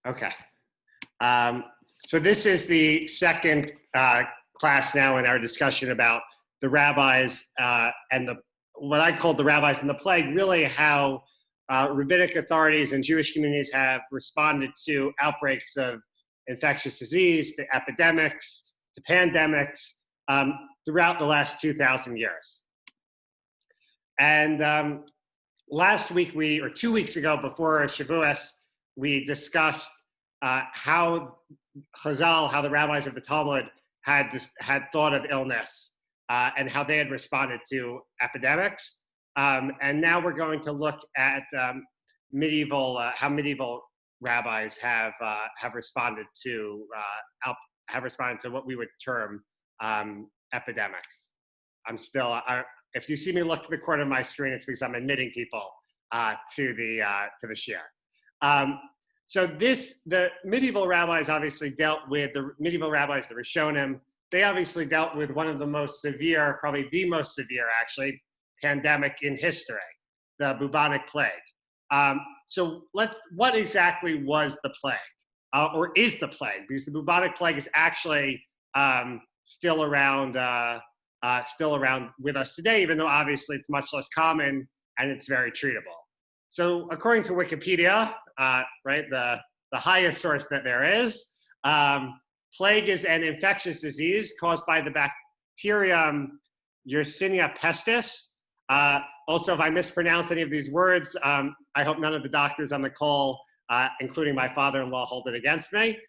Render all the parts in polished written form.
Okay. Um, so this is the second class now in our discussion about the rabbis and what I called the rabbis and the plague, really how rabbinic authorities and Jewish communities have responded to outbreaks of infectious disease, to epidemics, to pandemics throughout the last 2,000 years. And last week, or 2 weeks ago, before Shavuos, we discussed how Chazal, how the rabbis of the Talmud had thought of illness and how they had responded to epidemics. And now we're going to look at how medieval rabbis have responded to what we would term epidemics. If you see me look to the corner of my screen, it's because I'm admitting people to the share. So the medieval rabbis obviously dealt with, the medieval rabbis, the Rishonim, they obviously dealt with one of the most severe, probably the most severe actually, pandemic in history, the bubonic plague. So what exactly was the plague, or is the plague? Because the bubonic plague is actually still around with us today, even though obviously it's much less common and it's very treatable. So according to Wikipedia, right, the highest source that there is, plague is an infectious disease caused by the bacterium Yersinia pestis. Also, if I mispronounce any of these words, I hope none of the doctors on the call, including my father-in-law, hold it against me.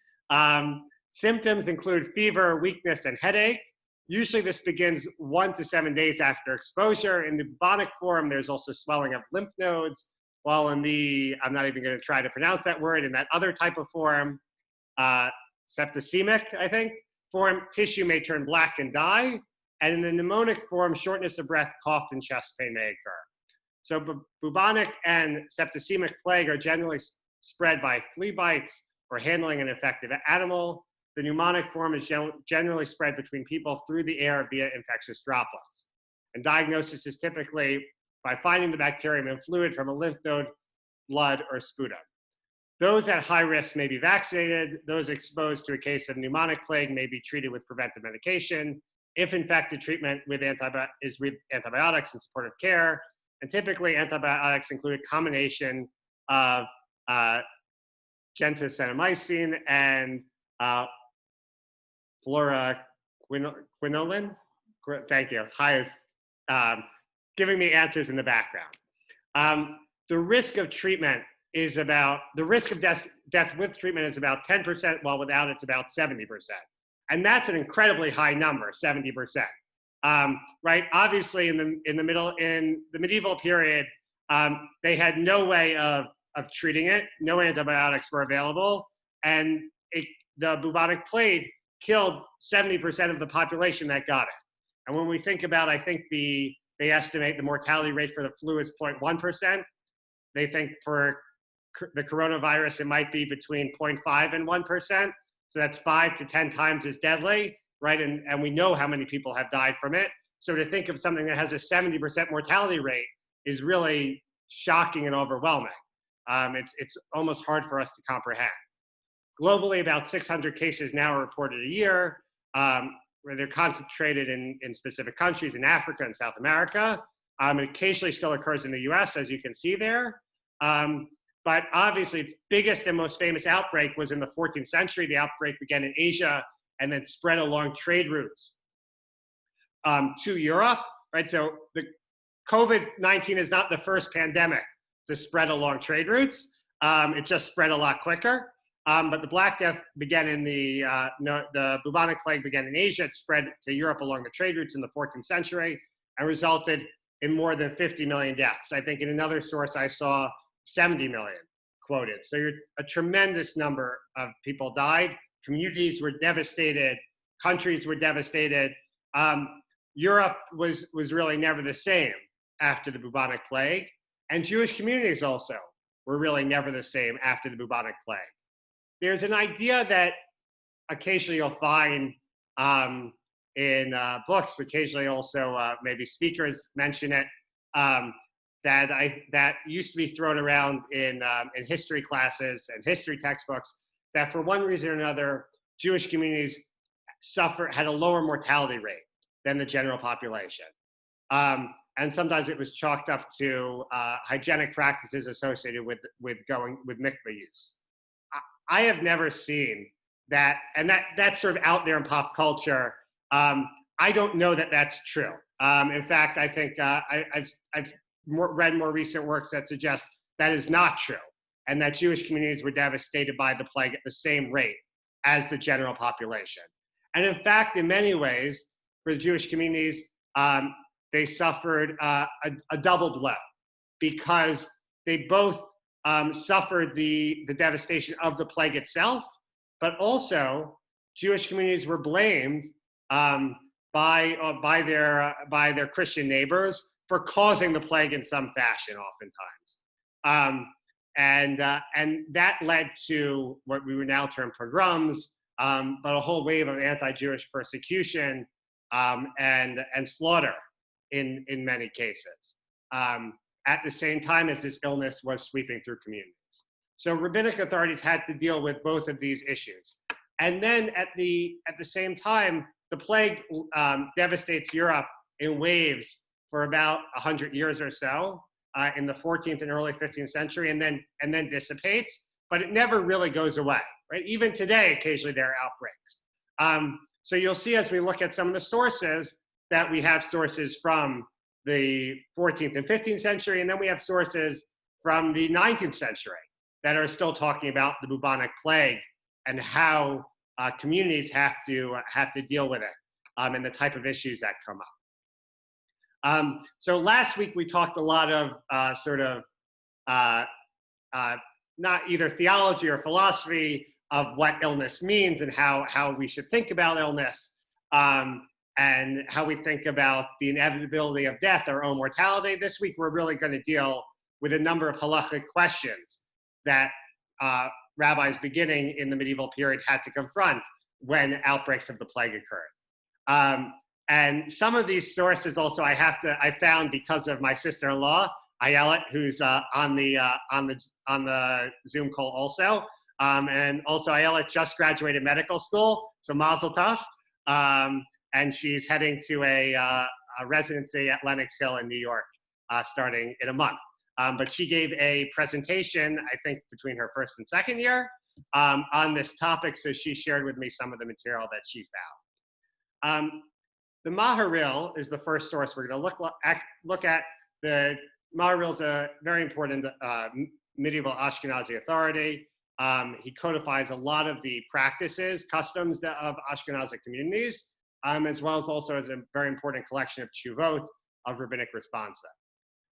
Symptoms include fever, weakness, and headache. Usually this begins 1 to 7 days after exposure. In the bubonic form, there's also swelling of lymph nodes, while in I'm not even going to try to pronounce that word, in that other type of form, septicemic, I think, form, tissue may turn black and die. And in the pneumonic form, shortness of breath, cough, and chest pain may occur. So bubonic and septicemic plague are generally spread by flea bites or handling an infected animal. The pneumonic form is generally spread between people through the air via infectious droplets. And diagnosis is typically by finding the bacterium in fluid from a lymph node, blood, or sputum. Those at high risk may be vaccinated. Those exposed to a case of pneumonic plague may be treated with preventive medication. If infected, treatment is with antibiotics and supportive care. And typically antibiotics include a combination of gentamicin and fluoroquinolone. Thank you. Highest, giving me answers in the background. The risk of treatment is the risk of death with treatment is about 10%, while without it's about 70%. And that's an incredibly high number, 70%. Right? Obviously, in the medieval period, they had no way of treating it. No antibiotics were available, and the bubonic plague killed 70% of the population that got it. And when we think about, I think they estimate the mortality rate for the flu is 0.1%. They think for the coronavirus, it might be between 0.5 and 1%. So that's 5 to 10 times as deadly, right? And we know how many people have died from it. So to think of something that has a 70% mortality rate is really shocking and overwhelming. It's almost hard for us to comprehend. Globally, about 600 cases now are reported a year, where they're concentrated in specific countries in Africa and South America. It occasionally still occurs in the US, as you can see there. But obviously, its biggest and most famous outbreak was in the 14th century. The outbreak began in Asia and then spread along trade routes to Europe, right? So the COVID-19 is not the first pandemic to spread along trade routes. It just spread a lot quicker. But the Black Death began the bubonic plague began in Asia. It spread to Europe along the trade routes in the 14th century and resulted in more than 50 million deaths. I think in another source I saw 70 million quoted. So a tremendous number of people died. Communities were devastated. Countries were devastated. Europe was really never the same after the bubonic plague. And Jewish communities also were really never the same after the bubonic plague. There's an idea that occasionally you'll find in books, occasionally also maybe speakers mention it, that used to be thrown around in history classes and history textbooks, that for one reason or another, Jewish communities had a lower mortality rate than the general population. And sometimes it was chalked up to hygienic practices associated with mikveh use. I have never seen that, and that's sort of out there in pop culture. I don't know that that's true. In fact, I think I've read more recent works that suggest that is not true, and that Jewish communities were devastated by the plague at the same rate as the general population. And in fact, in many ways, for the Jewish communities, they suffered a double blow, because they both suffered the devastation of the plague itself, but also Jewish communities were blamed by their Christian neighbors for causing the plague in some fashion, oftentimes. And that led to what we would now term pogroms, but a whole wave of anti-Jewish persecution and slaughter in many cases, at the same time as this illness was sweeping through communities. So rabbinic authorities had to deal with both of these issues. And then at the same time, the plague devastates Europe in waves for about 100 years or so, in the 14th and early 15th century, and then dissipates, but it never really goes away, right? Even today, occasionally there are outbreaks. So you'll see as we look at some of the sources that we have sources from the 14th and 15th century, and then we have sources from the 19th century that are still talking about the bubonic plague and how communities have to deal with it, and the type of issues that come up. So last week we talked a lot of not either theology or philosophy of what illness means and how we should think about illness, and how we think about the inevitability of death, our own mortality. This week we're really going to deal with a number of halachic questions that rabbis beginning in the medieval period had to confront when outbreaks of the plague occurred. And some of these sources also I found because of my sister-in-law, Ayelet, who's on the Zoom call also. And also Ayelet just graduated medical school, so mazel tov. And she's heading to a residency at Lenox Hill in New York, starting in a month. But she gave a presentation, I think between her first and second year, on this topic, so she shared with me some of the material that she found. The Maharil is the first source we're going to look at. The Maharil is a very important medieval Ashkenazi authority. He codifies a lot of the practices, customs of Ashkenazi communities, as well as also as a very important collection of tshuvot, of rabbinic responsa.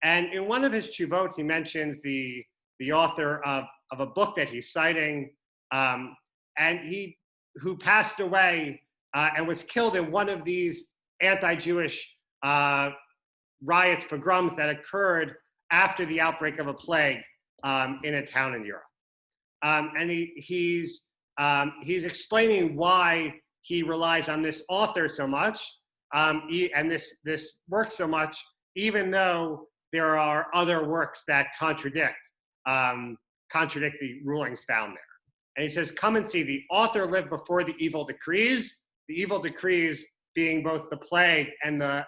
And in one of his tshuvot, he mentions the author of a book that he's citing, and who passed away and was killed in one of these anti-Jewish riots, pogroms that occurred after the outbreak of a plague in a town in Europe. And he's explaining why he relies on this author so much, and this work so much, even though there are other works that contradict the rulings found there. And he says, "Come and see, the author lived before the evil decrees being both the plague and the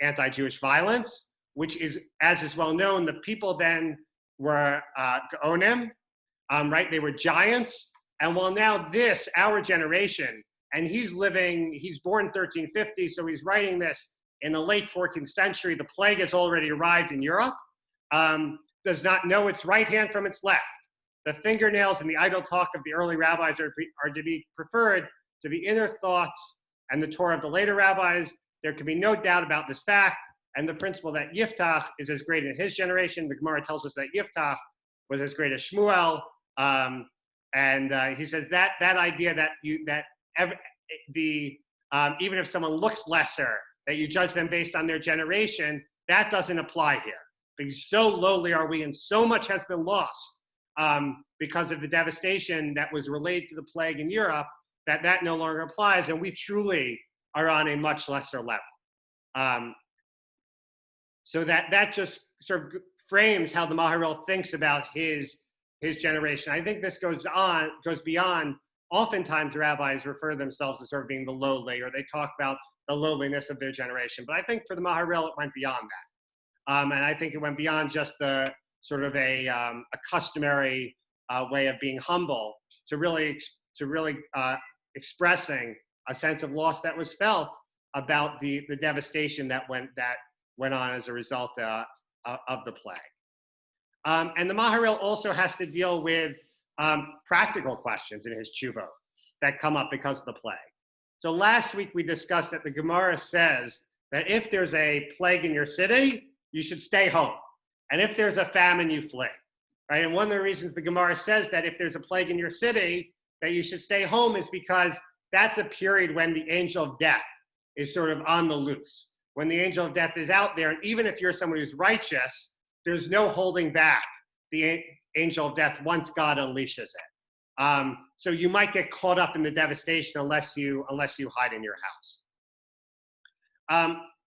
anti-Jewish violence, which is, as is well known, the people then were Gaonim, right? They were giants. And while now our generation, and he's born 1350, so he's writing this in the late 14th century, the plague has already arrived in Europe, does not know its right hand from its left. The fingernails and the idle talk of the early rabbis are to be preferred to the inner thoughts and the Torah of the later rabbis. There can be no doubt about this fact, and the principle that Yiftach is as great in his generation. The Gemara tells us that Yiftach was as great as Shmuel, and he says that idea that even if someone looks lesser, that you judge them based on their generation, that doesn't apply here, because so lowly are we, and so much has been lost because of the devastation that was related to the plague in Europe, that no longer applies, and we truly are on a much lesser level. So that just sort of frames how the Maharil thinks about his generation. I think this goes beyond. Oftentimes, rabbis refer themselves as sort of being the lowly, or they talk about the lowliness of their generation. But I think for the Maharil, it went beyond that, and I think it went beyond just the sort of a customary way of being humble to really expressing a sense of loss that was felt about the devastation that went on as a result of the plague. And the Maharil also has to deal with practical questions in his tshuva that come up because of the plague. So last week we discussed that the Gemara says that if there's a plague in your city, you should stay home. And if there's a famine, you flee. Right? And one of the reasons the Gemara says that if there's a plague in your city, that you should stay home is because that's a period when the angel of death is sort of on the loose. When the angel of death is out there, and even if you're someone who's righteous, there's no holding back the angel of death once God unleashes it. So you might get caught up in the devastation unless you hide in your house.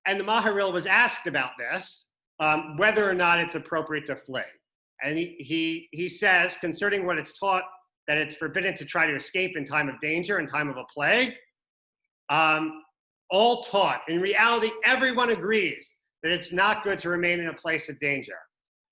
And the Maharil was asked about this, whether or not it's appropriate to flee. And he says, concerning what it's taught, that it's forbidden to try to escape in time of danger, in time of a plague, all taught. In reality, everyone agrees that it's not good to remain in a place of danger.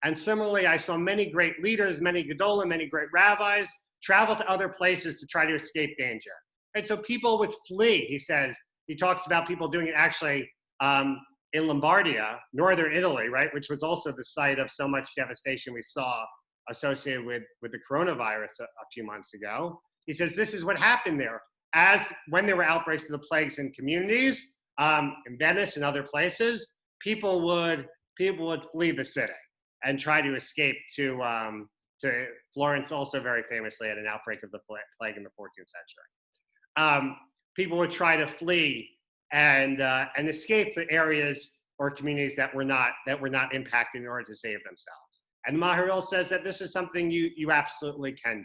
And similarly, I saw many great leaders, many gedolim, many great rabbis travel to other places to try to escape danger. And so people would flee, he says. He talks about people doing it actually in Lombardia, northern Italy, right, which was also the site of so much devastation we saw associated with the coronavirus a few months ago. He says this is what happened there. As when there were outbreaks of the plagues in communities, in Venice and other places, people would flee the city and try to escape to Florence, also very famously had an outbreak of the plague in the 14th century. People would try to flee and escape the areas or communities that were not impacted in order to save themselves. And Maharil says that this is something you absolutely can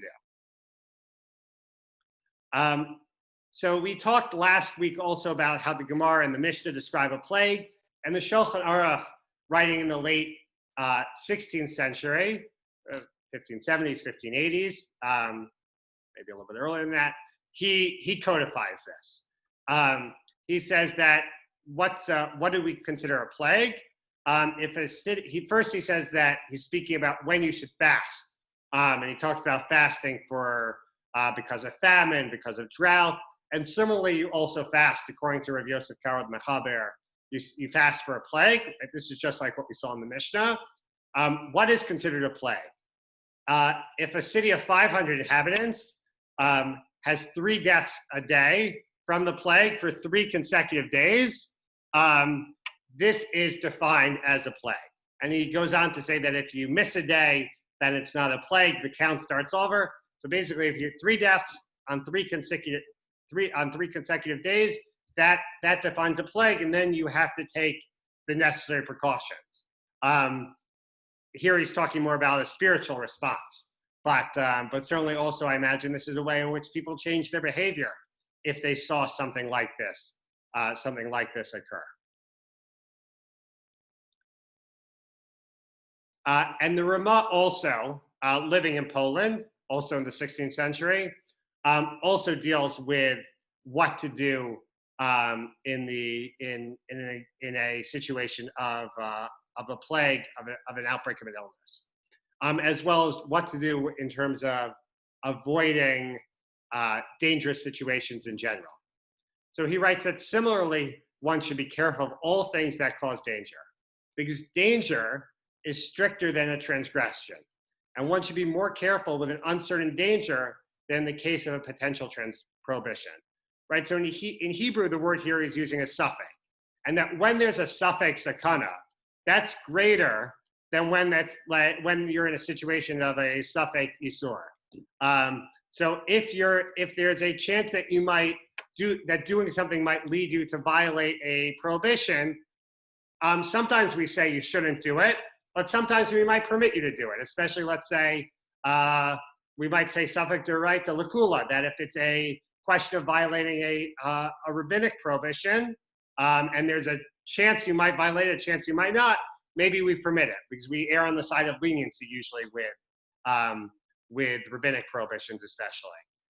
do. So we talked last week also about how the Gemara and the Mishnah describe a plague, and the Shulchan Aruch, writing in the late 16th century, 1570s, 1580s, maybe a little bit earlier than that, he codifies this. He says that what do we consider a plague? If a city, he says that he's speaking about when you should fast, and he talks about fasting for because of famine, because of drought, and similarly you also fast according to Rav Yosef Karo the Mechaber. You fast for a plague. This is just like what we saw in the Mishnah. What is considered a plague? If a city of 500 inhabitants has 3 deaths a day from the plague for 3 consecutive days, this is defined as a plague. And he goes on to say that if you miss a day, then it's not a plague. The count starts over. So basically, if you have 3 deaths on 3 consecutive days, that defines a plague, and then you have to take the necessary precautions. Here he's talking more about a spiritual response, but certainly also I imagine this is a way in which people change their behavior if they saw something like this occur. And the Ramah also, living in Poland, also in the 16th century, also deals with what to do in a situation of a plague, of an outbreak of an illness, as well as what to do in terms of avoiding dangerous situations in general. So he writes that similarly, one should be careful of all things that cause danger, because danger is stricter than a transgression. And one should be more careful with an uncertain danger than the case of a potential prohibition, right? So in Hebrew, the word here is using a suffix, and that when there's a suffix sakana, that's greater than when you're in a situation of a suffix isur. So if there's a chance that you might doing something might lead you to violate a prohibition, sometimes we say you shouldn't do it, but sometimes we might permit you to do it. Especially, let's say, we might say suffix deraita lakula, that if it's a question of violating a rabbinic prohibition, and there's a chance you might violate it, a chance you might not, maybe we permit it because we err on the side of leniency usually with rabbinic prohibitions especially.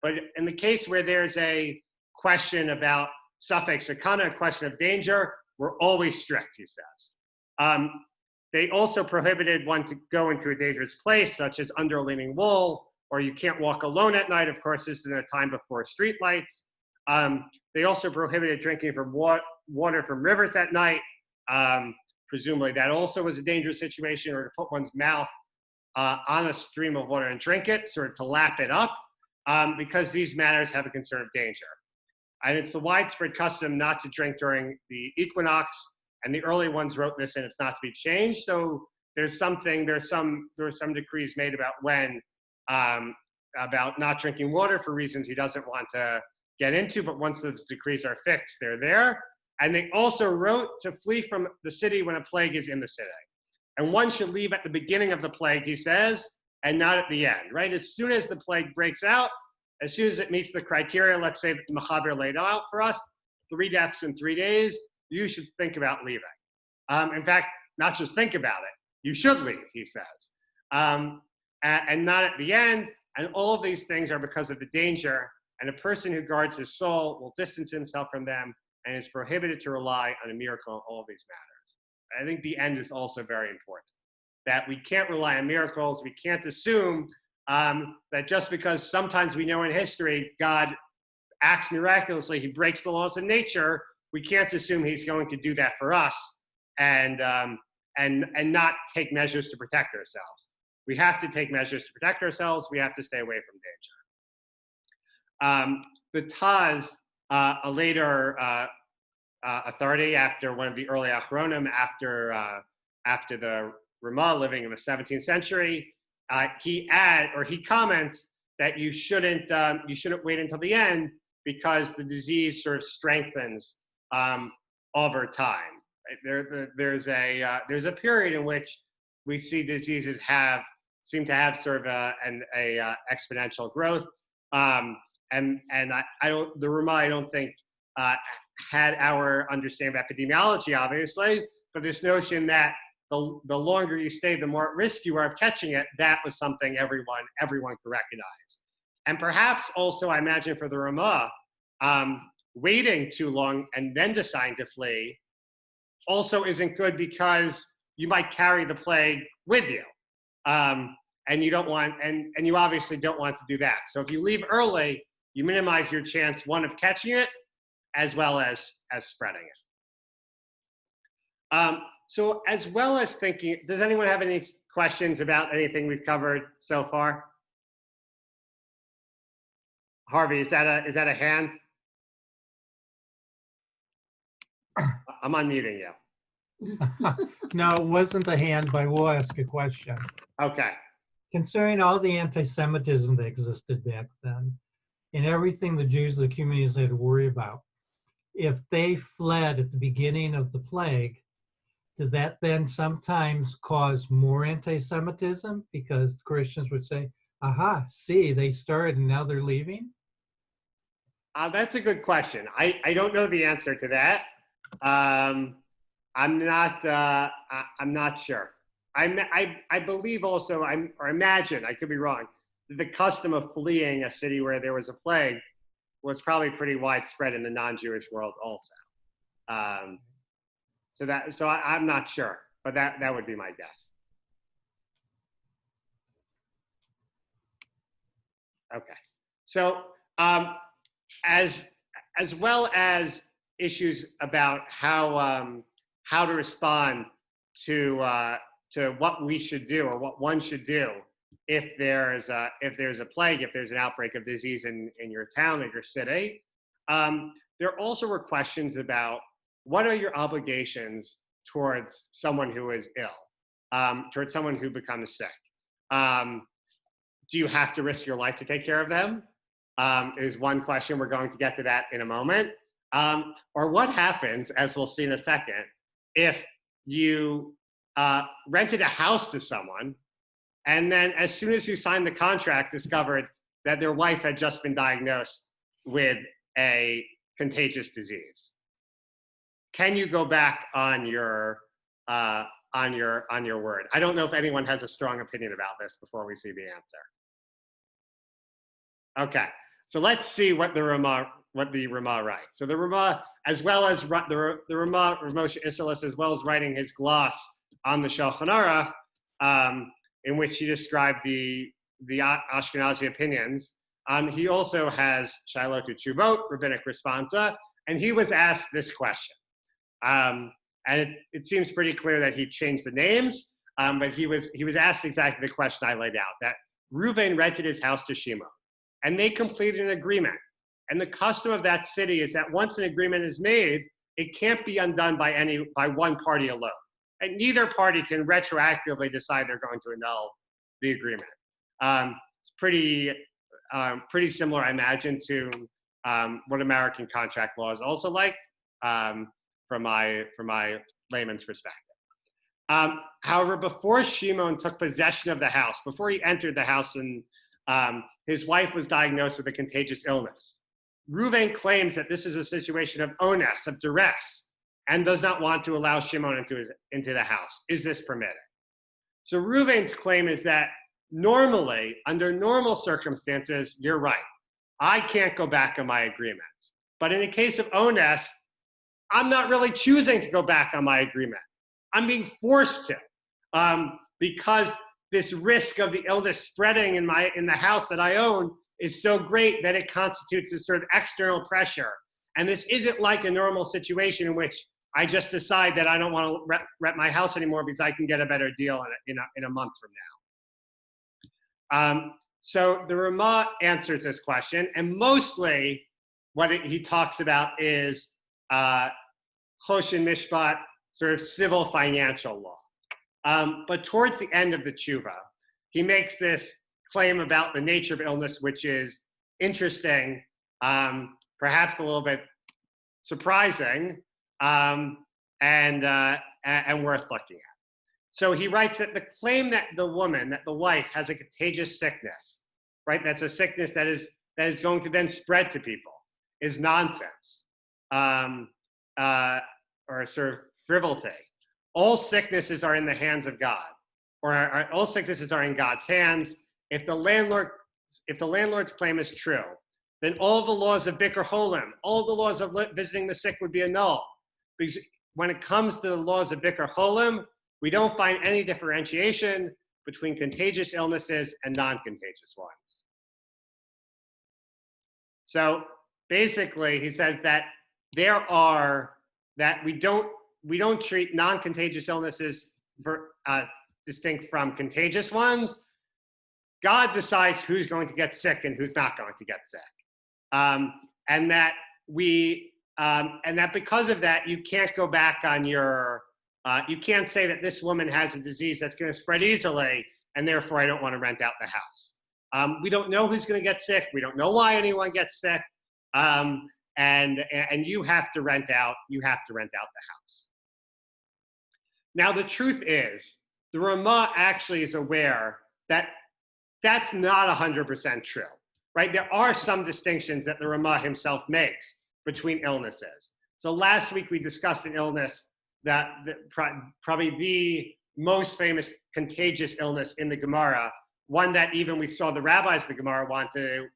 But in the case where there's a question about suffix sakana, a question of danger, we're always strict, he says. They also prohibited one to go into a dangerous place, such as under a leaning wall, or you can't walk alone at night. Of course, this is in a time before street lights. They also prohibited drinking from water from rivers at night. Presumably that also was a dangerous situation, or to put one's mouth on a stream of water and drink it, sort of to lap it up, because these matters have a concern of danger. And it's the widespread custom not to drink during the equinox, and the early ones wrote this and it's not to be changed. So there were some decrees made about when, about not drinking water for reasons he doesn't want to get into, but once those decrees are fixed, they're there. And they also wrote to flee from the city when a plague is in the city. And one should leave at the beginning of the plague, he says, and not at the end, right? As soon as the plague breaks out, as soon as it meets the criteria, let's say that the Mechaber laid out for us, 3 deaths in 3 days, you should think about leaving. In fact, not just think about it, you should leave, he says. And not at the end, and all of these things are because of the danger, and a person who guards his soul will distance himself from them and is prohibited to rely on a miracle in all of these matters. I think the end is also very important, that we can't rely on miracles. We can't assume that just because sometimes we know in history God acts miraculously, he breaks the laws of nature, we can't assume he's going to do that for us and not take measures to protect ourselves. We have to take measures to protect ourselves. We have to stay away from danger. The Taz, a later authority after one of the early Achronim, after the Ramah living in the 17th century, he comments that you shouldn't wait until the end because the disease sort of strengthens over time. Right? There's a period in which we see diseases seem to have sort of an exponential growth, and the Ramah I don't think had our understanding of epidemiology, obviously, but this notion that the longer you stay, the more at risk you are of catching it, that was something everyone could recognize. And perhaps also, I imagine for the Ramah, waiting too long and then deciding to flee also isn't good because you might carry the plague with you. And you don't want, and you obviously don't want to do that. So if you leave early, you minimize your chance, one, of catching it, as well as spreading it. So as well as thinking, does anyone have any questions about anything we've covered so far? Harvey, is that a hand? I'm unmuting you. No, it wasn't a hand, but I will ask a question. Okay. Concerning all the anti-Semitism that existed back then, and everything the Jews of the communities had to worry about, if they fled at the beginning of the plague, did that then sometimes cause more anti-Semitism? Because Christians would say, aha, see, they started and now they're leaving? That's a good question. I don't know the answer to that. I'm not sure. I believe also, or imagine, I could be wrong, the custom of fleeing a city where there was a plague was probably pretty widespread in the non-Jewish world also. So I'm not sure, but that would be my guess. Okay. So as well as issues about how to respond to what we should do or what one should do if there's a plague, if there's an outbreak of disease in your town or your city. There also were questions about what are your obligations towards someone who is ill, towards someone who becomes sick. Do you have to risk your life to take care of them? Is one question. We're going to get to that in a moment. Or what happens, as we'll see in a second, if you rented a house to someone and then as soon as you signed the contract discovered that their wife had just been diagnosed with a contagious disease? Can you go back on your on your word. I don't know if anyone has a strong opinion about this before we see the answer. Okay, so let's see what the Ramah writes. So the Ramah, as well as the Ramah, Rav Moshe Isserles, as well as writing his gloss on the Shulchan Aruch, in which he described the Ashkenazi opinions. He also has Shiloh to Chuvot, rabbinic responsa, and he was asked this question. And it seems pretty clear that he changed the names, but he was asked exactly the question I laid out, that Reuven rented his house to Shimon, and they completed an agreement. And the custom of that city is that once an agreement is made, it can't be undone by one party alone. And neither party can retroactively decide they're going to annul the agreement. It's pretty similar, I imagine, to what American contract law is also like, from my layman's perspective. However, before Shimon took possession of the house, before he entered the house, and his wife was diagnosed with a contagious illness, Reuven claims that this is a situation of onus, of duress, and does not want to allow Shimon into the house. Is this permitted? So Reuven's claim is that normally, under normal circumstances, you're right. I can't go back on my agreement. But in the case of onus, I'm not really choosing to go back on my agreement. I'm being forced to, because this risk of the illness spreading in the house that I own is so great that it constitutes this sort of external pressure. And this isn't like a normal situation in which I just decide that I don't want to rent my house anymore because I can get a better deal in a month from now. So the Ramah answers this question, and mostly what he talks about is Choshen Mishpat, sort of civil financial law. But towards the end of the tshuva, he makes this claim about the nature of illness, which is interesting, perhaps a little bit surprising, and worth looking at. So he writes that the claim that the wife has a contagious sickness, right? That's a sickness that is going to then spread to people, is nonsense, or sort of frivolity. All sicknesses are in the hands of God, or all sicknesses are in God's hands. If the landlord's claim is true, then all the laws of Bikur Cholim, all the laws of visiting the sick would be annulled. Because when it comes to the laws of Bikur Cholim, we don't find any differentiation between contagious illnesses and non-contagious ones. So basically, he says that we don't treat non-contagious illnesses distinct from contagious ones. God decides who's going to get sick and who's not going to get sick, and that because of that, you can't go back on your. You can't say that this woman has a disease that's going to spread easily, and therefore I don't want to rent out the house. We don't know who's going to get sick. We don't know why anyone gets sick, and you have to rent out. You have to rent out the house. Now the truth is, the Ramah actually is aware that that's not 100% true, right? There are some distinctions that the Ramah himself makes between illnesses. So last week we discussed an illness that probably the most famous contagious illness in the Gemara, one that even we saw the rabbis of the Gemara want to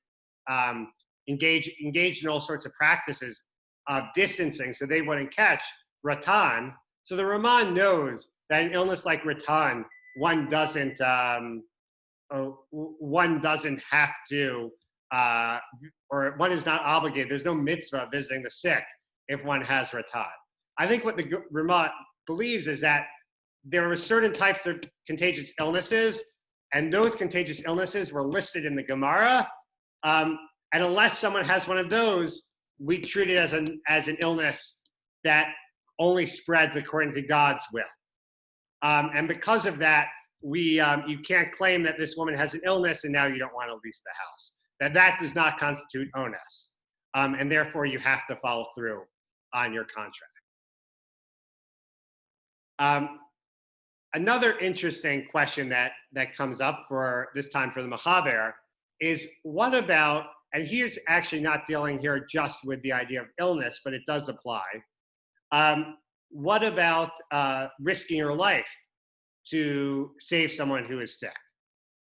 engage in all sorts of practices of distancing so they wouldn't catch Ratan. So the Ramah knows that an illness like Ratan, one doesn't have to, or one is not obligated. There's no mitzvah visiting the sick if one has Ratan. I think what the Ramah believes is that there are certain types of contagious illnesses, and those contagious illnesses were listed in the Gemara. And unless someone has one of those, we treat it as an illness that only spreads according to God's will. And because of that, you can't claim that this woman has an illness and now you don't want to lease the house. That does not constitute onus. And therefore, you have to follow through on your contract. Another interesting question that comes up for this time for the Mechaber is what about, and he is actually not dealing here just with the idea of illness, but it does apply. What about risking your life to save someone who is sick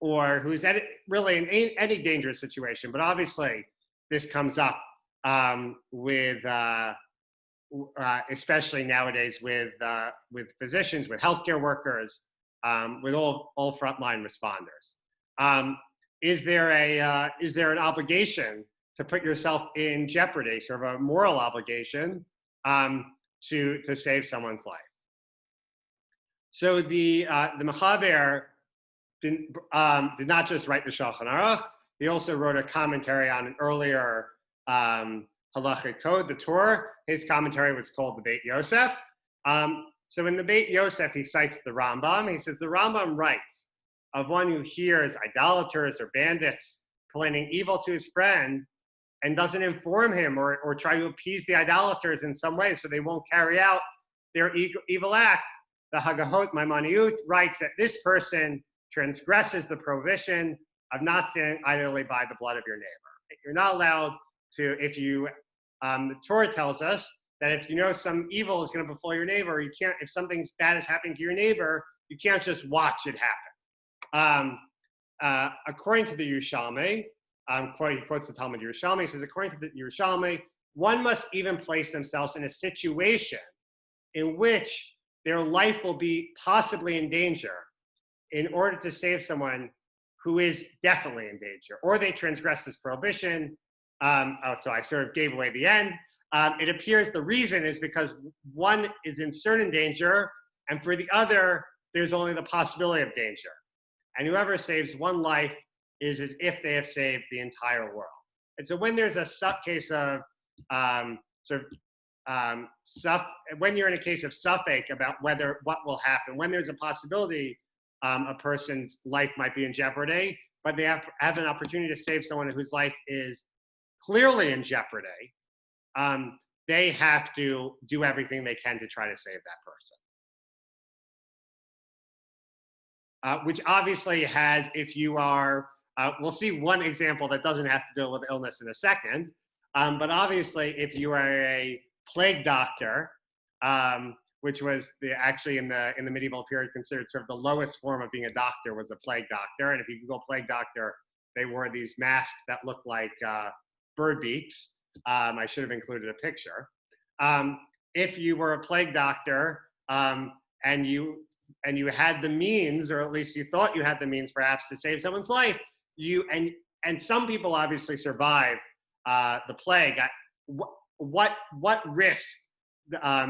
or who's really in any dangerous situation. But obviously, this comes up with especially nowadays with physicians, with healthcare workers, with all frontline responders. Is there an obligation to put yourself in jeopardy, sort of a moral obligation to save someone's life? So the Mechaber did not just write the Shulchan Aruch. He also wrote a commentary on an earlier halachic code, the Torah. His commentary was called the Beit Yosef. So in the Beit Yosef, he cites the Rambam. He says the Rambam writes of one who hears idolaters or bandits planning evil to his friend and doesn't inform him or try to appease the idolaters in some way so they won't carry out their evil act. The Hagahot Maimoniut writes that this person transgresses the prohibition of not standing idly by the blood of your neighbor. You're not allowed to, if you, the Torah tells us that if you know some evil is going to befall your neighbor, you can't, if something bad is happening to your neighbor, you can't just watch it happen. According to the Yerushalmi, he quotes the Talmud Yerushalmi, he says, according to the Yerushalmi, one must even place themselves in a situation in which their life will be possibly in danger in order to save someone who is definitely in danger, or they transgress this prohibition. So I sort of gave away the end. It appears the reason is because one is in certain danger, and for the other, there's only the possibility of danger. And whoever saves one life is as if they have saved the entire world. And so when there's a case of when you're in a case of suffix about what will happen, when there's a possibility a person's life might be in jeopardy, but they have an opportunity to save someone whose life is clearly in jeopardy, they have to do everything they can to try to save that person. Which obviously has, if you are, we'll see one example that doesn't have to deal with illness in a second, but obviously if you are a plague doctor, which was actually in the medieval period considered sort of the lowest form of being a doctor was a plague doctor. And if you Google plague doctor, they wore these masks that looked like bird beaks. I should have included a picture. If you were a plague doctor and you had the means, or at least you thought you had the means perhaps to save someone's life, and some people obviously survived the plague. What risk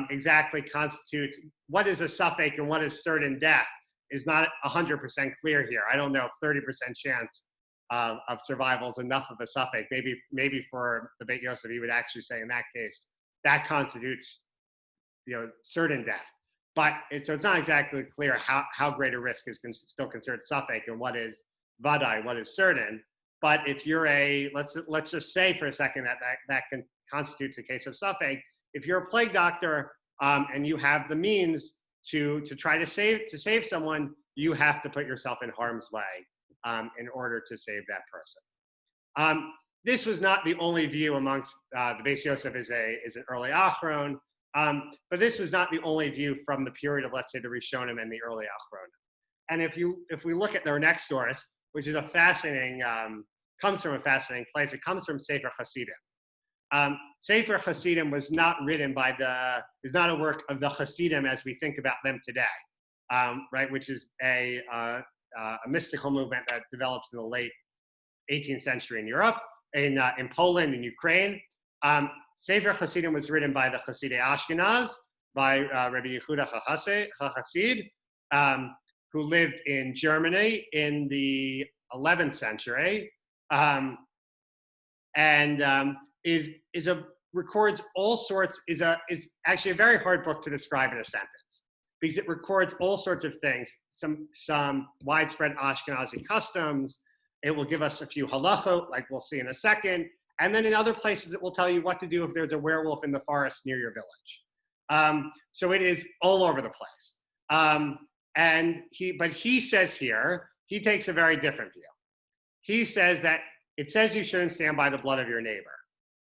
exactly constitutes, what is a suffix and what is certain death is not 100% clear here. I don't know if 30% chance of survival is enough of a suffix. Maybe for the Beit Yosef, he would actually say in that case, that constitutes, certain death. But so it's not exactly clear how great a risk is still considered suffix and what is vadai, what is certain. But if you're let's just say for a second that constitutes a case of suffix. If you're a plague doctor and you have the means to try to save someone, you have to put yourself in harm's way in order to save that person. This was not the only view amongst the Beis Yosef is an early Achron, but this was not the only view from the period of, let's say, the Rishonim and the early Achronim. And if we look at their next source, which is comes from a fascinating place, it comes from Sefer Hasidim. Sefer Hasidim was not written is not a work of the Hasidim as we think about them today, right? Which is a mystical movement that develops in the late 18th century in Europe, in Poland and Ukraine. Sefer Hasidim was written by the Hasidei Ashkenaz, by Rabbi Yehuda HaHasid, who lived in Germany in the 11th century, records all sorts, is actually a very hard book to describe in a sentence, because it records all sorts of things, some widespread Ashkenazi customs. It will give us a few halachot, like we'll see in a second. And then in other places, it will tell you what to do if there's a werewolf in the forest near your village. So it is all over the place. But he says here, he takes a very different view. He says that it says you shouldn't stand by the blood of your neighbor.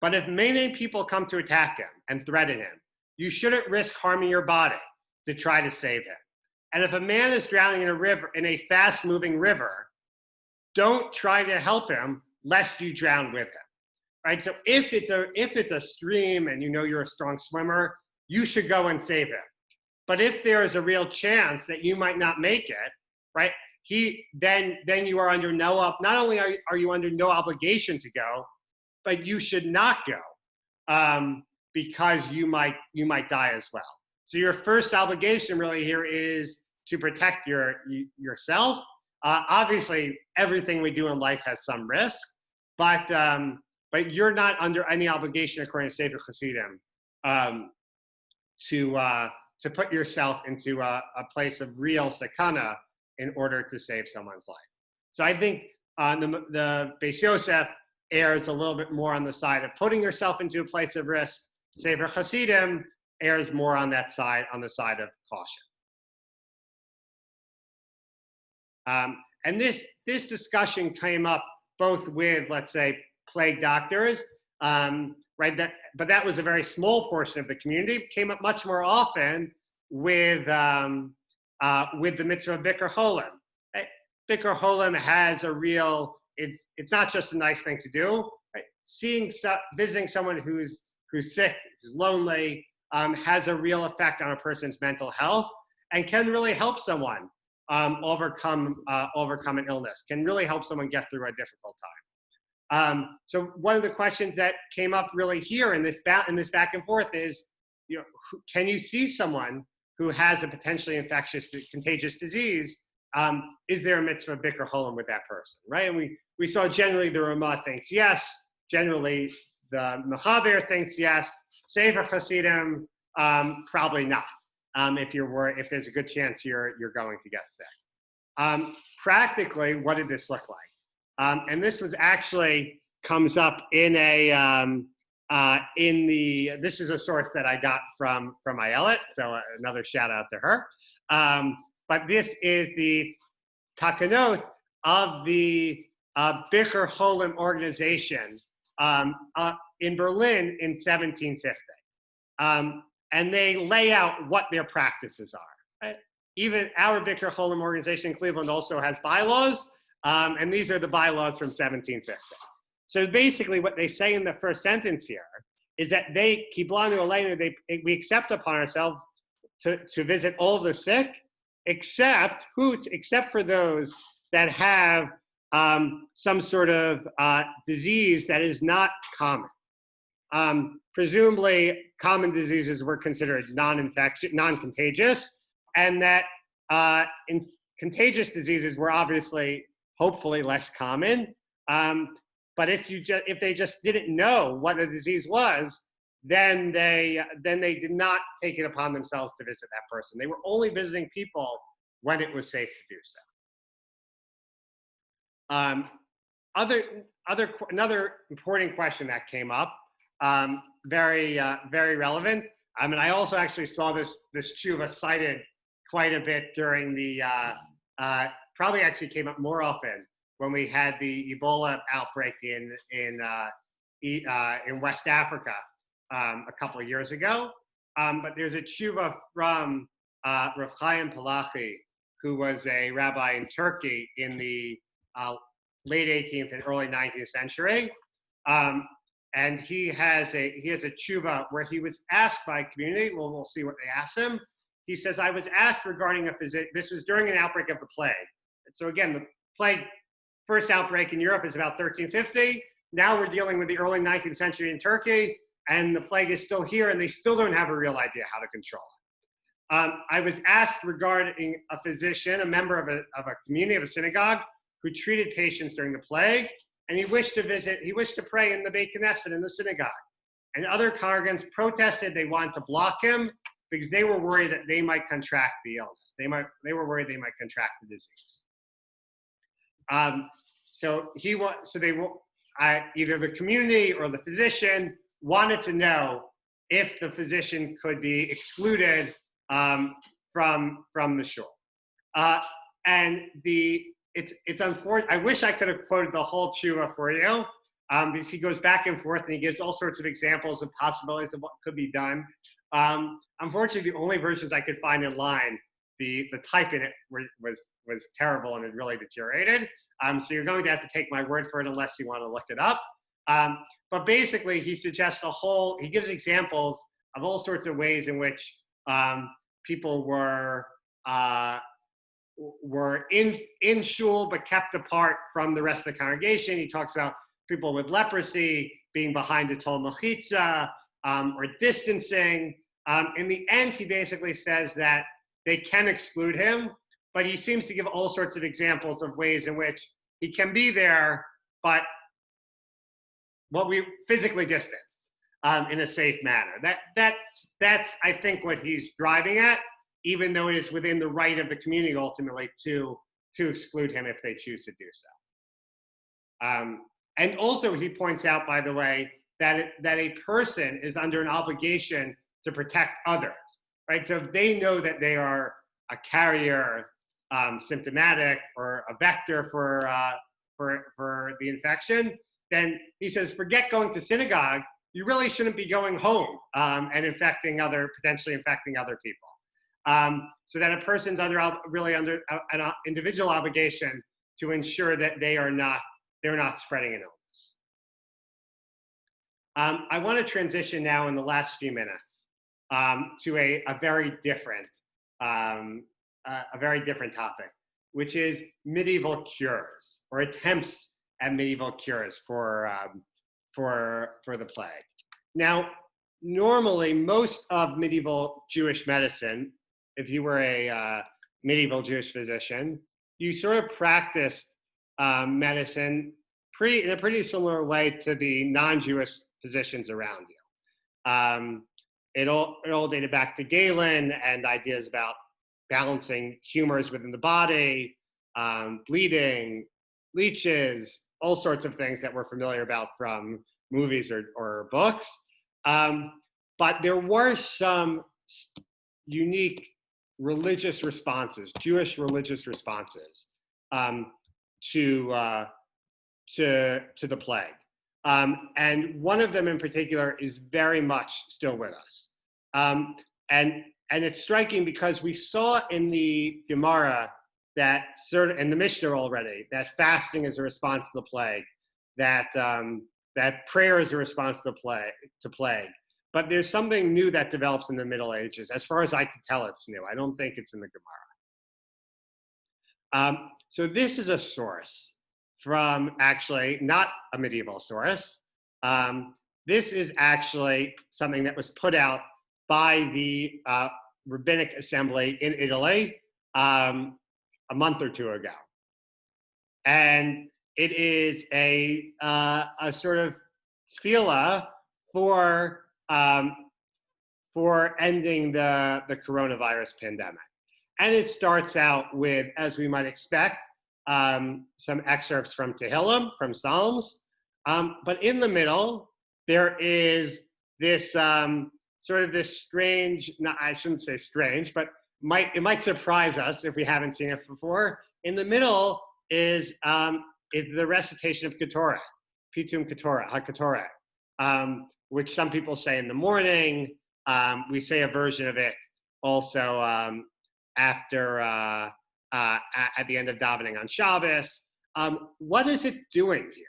But if many people come to attack him and threaten him, you shouldn't risk harming your body to try to save him. And if a man is drowning in a river, in a fast-moving river, don't try to help him lest you drown with him, right? So if it's a stream and you know you're a strong swimmer, you should go and save him. But if there is a real chance that you might not make it, right? Then you are under not only are you under no obligation to go, but you should not go because you might die as well. So your first obligation really here is to protect yourself. Obviously, everything we do in life has some risk, but you're not under any obligation, according to Sefer Hasidim, to put yourself into a place of real sakana in order to save someone's life. So I think the Beis Yosef errs a little bit more on the side of putting yourself into a place of risk. Sefer Hasidim errs more on that side, on the side of caution. And this discussion came up both with, let's say, plague doctors, right? But that was a very small portion of the community. It came up much more often with the mitzvah of Bikur Cholim. Right? Bikur Cholim has a real. It's not just a nice thing to do. Right? Visiting someone who's sick, who's lonely, has a real effect on a person's mental health and can really help someone overcome an illness, can really help someone get through a difficult time. So one of the questions that came up really here in this back and forth is, can you see someone who has a potentially infectious, contagious disease? Is there a mitzvah Bikur Cholim with that person, right? And we saw generally the Ramah thinks yes, generally the Mechaber thinks yes, Sefer Hasidim probably not. If there's a good chance you're going to get sick. Practically, what did this look like? And this was actually comes up in this is a source that I got from Ayelet, so another shout out to her. But this is the takanot of the Bikur Cholim organization in Berlin in 1750. And they lay out what their practices are. Right? Even our Bikur Cholim organization in Cleveland also has bylaws, and these are the bylaws from 1750. So basically what they say in the first sentence here is that Kiblanu Aleinu, we accept upon ourselves to visit all the sick, except for those that have some sort of disease that is not common. Presumably, common diseases were considered non-contagious, and that contagious diseases were obviously, hopefully, less common. But if they just didn't know what a disease was, then they did not take it upon themselves to visit that person. They were only visiting people when it was safe to do so. Another important question that came up, very relevant. And I also actually saw this tshuva cited quite a bit during the probably actually came up more often when we had the Ebola outbreak in West Africa a couple of years ago. But there's a tshuva from Rav Chaim Palachi, who was a rabbi in Turkey in the late 18th and early 19th century. And he has a tshuva where he was asked by a community, we'll see what they asked him. He says, I was asked regarding this was during an outbreak of the plague. And so again, the plague first outbreak in Europe is about 1350. Now we're dealing with the early 19th century in Turkey, and the plague is still here, and they still don't have a real idea how to control it. I was asked regarding a physician, a member of a community, of a synagogue, who treated patients during the plague, and he wished to pray in the Beit Knesset, in the synagogue. And other congregants protested. They wanted to block him because they were worried that they might contract the illness. They were worried they might contract the disease. Either the community or the physician wanted to know if the physician could be excluded from the shul. It's unfortunate. I wish I could have quoted the whole tshuva for you, because he goes back and forth and he gives all sorts of examples of possibilities of what could be done. Unfortunately, the only versions I could find in line the type in it was terrible and had really deteriorated. So you're going to have to take my word for it unless you want to look it up. But basically, he suggests he gives examples of all sorts of ways in which people were in shul but kept apart from the rest of the congregation. He talks about people with leprosy being behind the tol mechitza or distancing. In the end, he basically says that they can exclude him, but he seems to give all sorts of examples of ways in which he can be there, but what we physically distance in a safe manner. That's I think what he's driving at, even though it is within the right of the community ultimately to exclude him if they choose to do so. And also he points out, by the way, that a person is under an obligation to protect others, right? So if they know that they are a carrier, symptomatic, or a vector for the infection, then he says, forget going to synagogue. You really shouldn't be going home and potentially infecting other people. So that a person's really under an individual obligation to ensure that they're not spreading an illness. I want to transition now in the last few minutes to a very different topic, which is medieval cures or attempts at medieval cures for the plague. Now, normally, most of medieval Jewish medicine, if you were a medieval Jewish physician, you sort of practiced medicine in a pretty similar way to the non-Jewish physicians around you. It all dated back to Galen and ideas about balancing humors within the body, bleeding, leeches, all sorts of things that we're familiar about from movies or books. But there were some unique religious responses, Jewish religious responses to the plague. And one of them in particular is very much still with us. And it's striking because we saw in the Gemara in the Mishnah already, that fasting is a response to the plague, that prayer is a response to plague. But there's something new that develops in the Middle Ages. As far as I can tell, it's new. I don't think it's in the Gemara. So this is a source from actually not a medieval source. This is actually something that was put out by the Rabbinic Assembly in Italy a month or two ago. And it is a sort of tefillah for ending the coronavirus pandemic. And it starts out with, as we might expect, some excerpts from Tehillim, from Psalms. But in the middle, there is this sort of this strange, I shouldn't say strange, but it might surprise us if we haven't seen it before. In the middle is the recitation of Ketorah, Pitum Ketorah, HaKetorah, which some people say in the morning. We say a version of it also after at the end of davening on Shabbos. What is it doing here?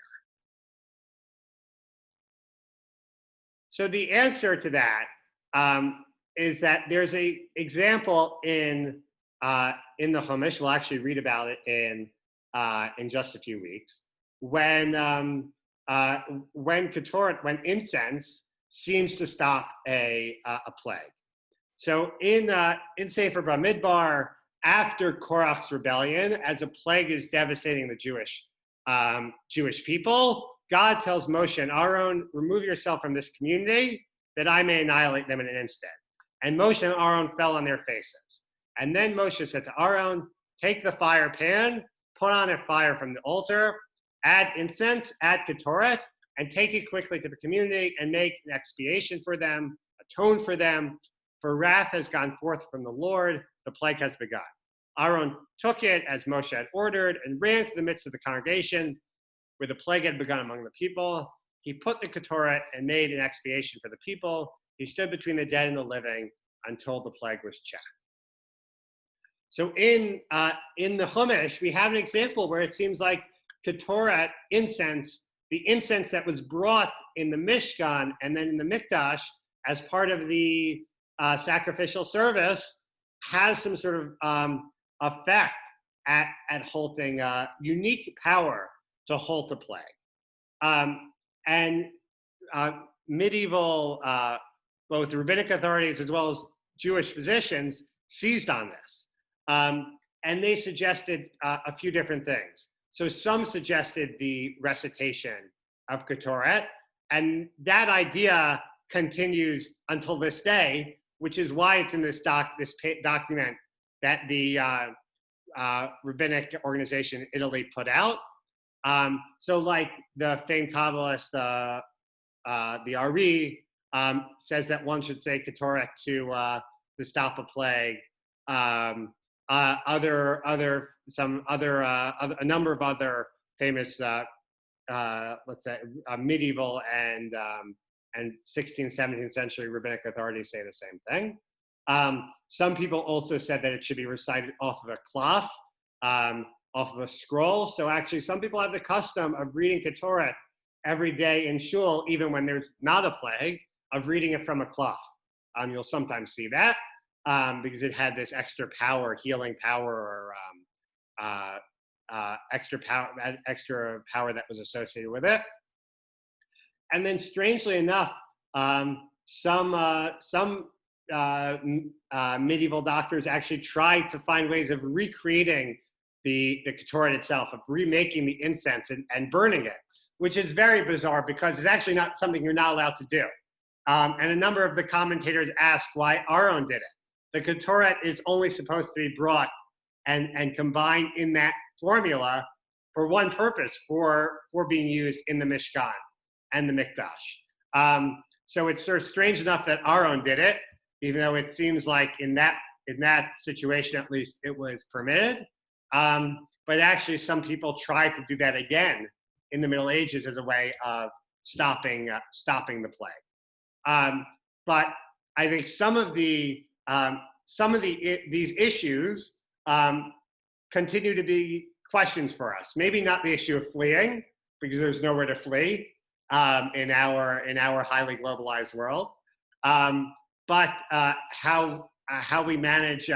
So the answer to that is that there's an example in the Chumash. We'll actually read about it in just a few weeks, when Ketorah, when incense seems to stop a plague. So in Sefer Bamidbar, after Korach's rebellion, as a plague is devastating the Jewish people, God tells Moshe and Aaron, remove yourself from this community that I may annihilate them in an instant. And Moshe and Aaron fell on their faces. And then Moshe said to Aaron, take the fire pan, put on a fire from the altar, add incense, add Ketorah, and take it quickly to the community and make an expiation for them, atone for them, for wrath has gone forth from the Lord, the plague has begun. Aaron took it as Moshe had ordered and ran to the midst of the congregation where the plague had begun among the people. He put the Ketorah and made an expiation for the people. He stood between the dead and the living until the plague was checked. So in the Chumash, we have an example where it seems like Ketoret incense, the incense that was brought in the Mishkan and then in the Mikdash as part of the sacrificial service, has some sort of effect at halting, unique power to halt a plague. And medieval, both rabbinic authorities as well as Jewish physicians seized on this. And they suggested a few different things. So some suggested the recitation of Ketoret, and that idea continues until this day, which is why it's in this document that the rabbinic organization in Italy put out. So like the famed Kabbalist, the Ari, says that one should say Ketoret to stop a plague. A number of other famous, let's say, medieval and 16th, 17th century rabbinic authorities say the same thing. Some people also said that it should be recited off of a cloth, off of a scroll. So actually, some people have the custom of reading Ketoret every day in shul, even when there's not a plague, of reading it from a cloth. You'll sometimes see that. Because it had this extra power, healing power, or extra power that was associated with it. And then, strangely enough, some medieval doctors actually tried to find ways of recreating the Ketoret itself, of remaking the incense and burning it, which is very bizarre because it's actually not something you're not allowed to do. And a number of the commentators asked why Aaron did it. The Ketoret is only supposed to be brought and combined in that formula for one purpose, for being used in the Mishkan and the Mikdash. So it's sort of strange enough that Aaron did it, even though it seems like in that situation at least it was permitted. But actually, some people tried to do that again in the Middle Ages as a way of stopping the plague. But I think some of these issues continue to be questions for us. Maybe not the issue of fleeing, because there's nowhere to flee in our highly globalized world. But how we manage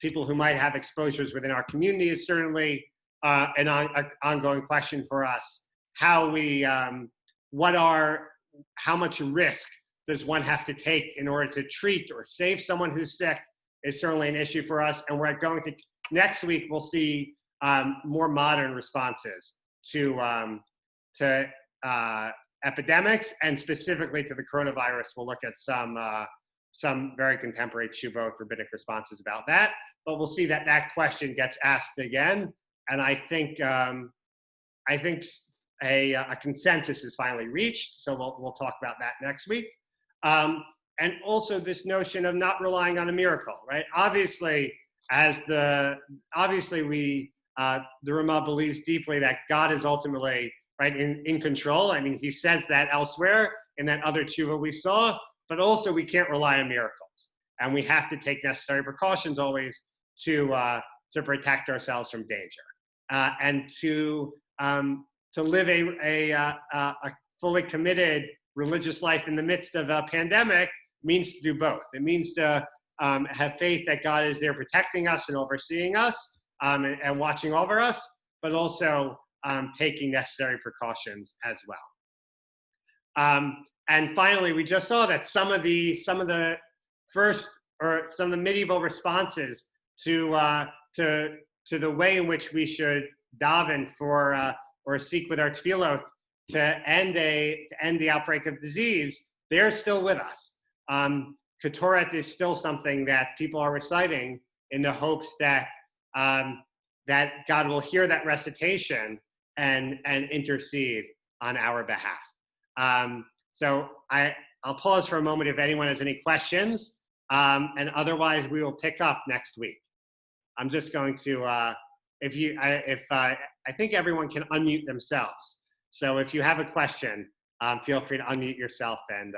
people who might have exposures within our community is certainly an ongoing question for us. How much risk does one have to take in order to treat or save someone who's sick is certainly an issue for us. And next week, we'll see more modern responses to epidemics, and specifically to the coronavirus. We'll look at some very contemporary Tshuvot rabbinic responses about that. But we'll see that question gets asked again. And I think a consensus is finally reached. So we'll talk about that next week. And also this notion of not relying on a miracle, right? Obviously, the Ramah believes deeply that God is ultimately right in control. I mean, he says that elsewhere in that other tshuva we saw, but also we can't rely on miracles, and we have to take necessary precautions always to protect ourselves from danger, and to live a fully committed religious life in the midst of a pandemic means to do both. It means to have faith that God is there protecting us and overseeing us and watching over us, but also taking necessary precautions as well. And finally, we just saw that some of the medieval responses to the way in which we should daven for or seek with our tefillot to end the outbreak of disease, they're still with us. Ketoret is still something that people are reciting in the hopes that that God will hear that recitation and intercede on our behalf. So I'll pause for a moment if anyone has any questions, and otherwise we will pick up next week. I'm just going to, I think everyone can unmute themselves. So if you have a question, feel free to unmute yourself and